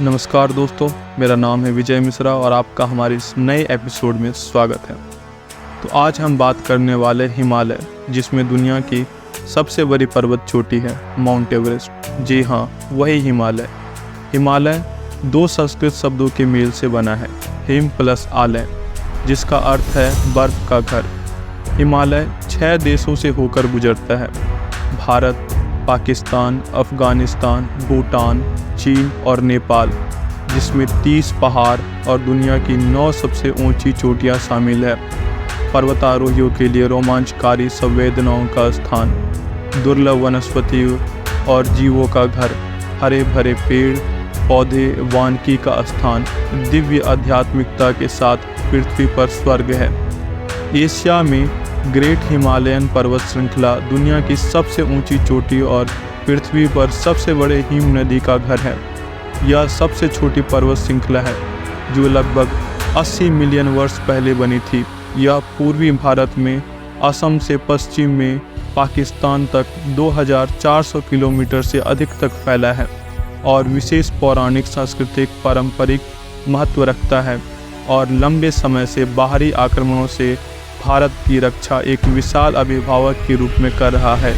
नमस्कार दोस्तों, मेरा नाम है विजय मिश्रा और आपका हमारे इस नए एपिसोड में स्वागत है। तो आज हम बात करने वाले हिमालय, जिसमें दुनिया की सबसे बड़ी पर्वत चोटी है माउंट एवरेस्ट। जी हाँ, वही हिमालय। हिमालय दो संस्कृत शब्दों के मेल से बना है, हिम प्लस आलय, जिसका अर्थ है बर्फ का घर। हिमालय 6 देशों से होकर गुजरता है: भारत, पाकिस्तान, अफ़गानिस्तान, भूटान, चीन और नेपाल, जिसमें 30 पहाड़ और दुनिया की 9 सबसे ऊंची चोटियां शामिल है। पर्वतारोहियों के लिए रोमांचकारी संवेदनाओं का स्थान, दुर्लभ वनस्पतियों और जीवों का घर, हरे भरे पेड़ पौधे, वानिकी का स्थान, दिव्य आध्यात्मिकता के साथ पृथ्वी पर स्वर्ग है। एशिया में ग्रेट हिमालयन पर्वत श्रृंखला दुनिया की सबसे ऊंची चोटी और पृथ्वी पर सबसे बड़े हिम नदी का घर है। यह सबसे छोटी पर्वत श्रृंखला है जो लगभग 80 मिलियन वर्ष पहले बनी थी। यह पूर्वी भारत में असम से पश्चिम में पाकिस्तान तक 2400 किलोमीटर से अधिक तक फैला है और विशेष पौराणिक सांस्कृतिक पारंपरिक महत्व रखता है और लंबे समय से बाहरी आक्रमणों से भारत की रक्षा एक विशाल अभिभावक के रूप में कर रहा है।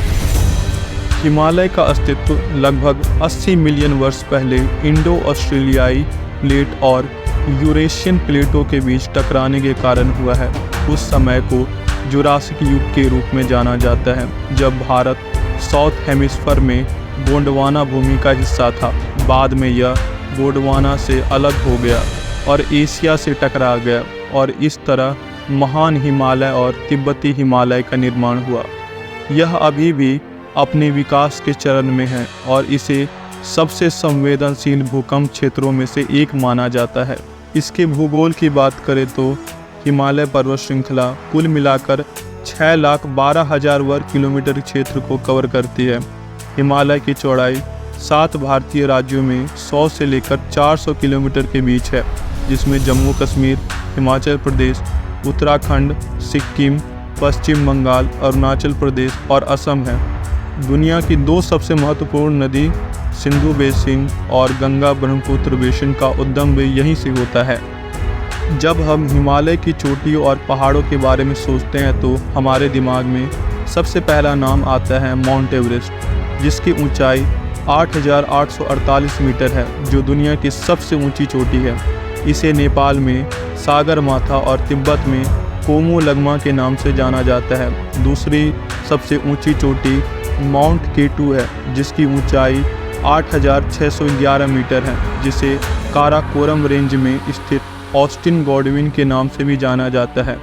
हिमालय का अस्तित्व लगभग 80 मिलियन वर्ष पहले इंडो ऑस्ट्रेलियाई प्लेट और यूरेशियन प्लेटों के बीच टकराने के कारण हुआ है। उस समय को जुरासिक युग के रूप में जाना जाता है, जब भारत साउथ हेमिस्फीयर में गोंडवाना भूमि का हिस्सा था। बाद में यह गोंडवाना से अलग हो गया और एशिया से टकरा गया और इस तरह महान हिमालय और तिब्बती हिमालय का निर्माण हुआ। यह अभी भी अपने विकास के चरण में है और इसे सबसे संवेदनशील भूकंप क्षेत्रों में से एक माना जाता है। इसके भूगोल की बात करें तो हिमालय पर्वत श्रृंखला कुल मिलाकर 6,12,000 वर्ग किलोमीटर क्षेत्र को कवर करती है। हिमालय की चौड़ाई 7 भारतीय राज्यों में 100 से लेकर 400 किलोमीटर के बीच है, जिसमें जम्मू कश्मीर, हिमाचल प्रदेश, उत्तराखंड, सिक्किम, पश्चिम बंगाल, अरुणाचल प्रदेश और असम है। दुनिया की 2 सबसे महत्वपूर्ण नदी सिंधु बेसिन और गंगा ब्रह्मपुत्र बेसिन का उद्गम भी यहीं से होता है। जब हम हिमालय की चोटियों और पहाड़ों के बारे में सोचते हैं तो हमारे दिमाग में सबसे पहला नाम आता है माउंट एवरेस्ट, जिसकी ऊंचाई 8,848 मीटर है, जो दुनिया की सबसे ऊंची चोटी है। इसे नेपाल में सागरमाथा और तिब्बत में कोमोलगमा के नाम से जाना जाता है। दूसरी सबसे ऊंची चोटी माउंट केटू है, जिसकी ऊंचाई 8,611 मीटर है, जिसे काराकोरम रेंज में स्थित ऑस्टिन गॉडविन के नाम से भी जाना जाता है।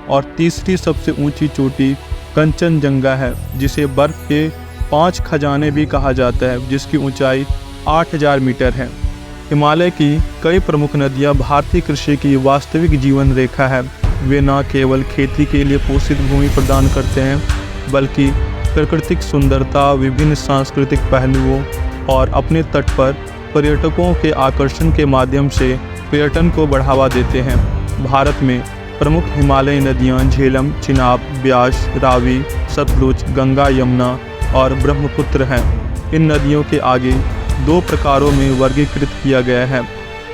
और तीसरी सबसे ऊंची चोटी कंचनजंगा है, जिसे बर्फ के 5 खजाने भी कहा जाता है, जिसकी ऊंचाई 8,000 मीटर है। हिमालय की कई प्रमुख नदियां भारतीय कृषि की वास्तविक जीवन रेखा है। वे न केवल खेती के लिए पोषित भूमि प्रदान करते हैं, बल्कि प्राकृतिक सुंदरता, विभिन्न सांस्कृतिक पहलुओं और अपने तट पर पर्यटकों के आकर्षण के माध्यम से पर्यटन को बढ़ावा देते हैं। भारत में प्रमुख हिमालयी नदियां झेलम, चिनाब, ब्यास, रावी, सतलुज, गंगा, यमुना और ब्रह्मपुत्र हैं। इन नदियों के आगे 2 प्रकारों में वर्गीकृत किया गया है: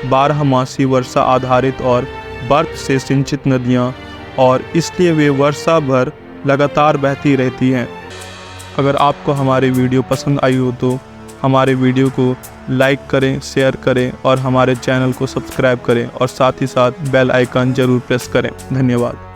12मासी वर्षा आधारित और बर्फ से सिंचित नदियाँ, और इसलिए वे वर्षा भर लगातार बहती रहती हैं। अगर आपको हमारे वीडियो पसंद आई हो तो हमारे वीडियो को लाइक करें, शेयर करें और हमारे चैनल को सब्सक्राइब करें और साथ ही साथ बेल आइकन ज़रूर प्रेस करें। धन्यवाद।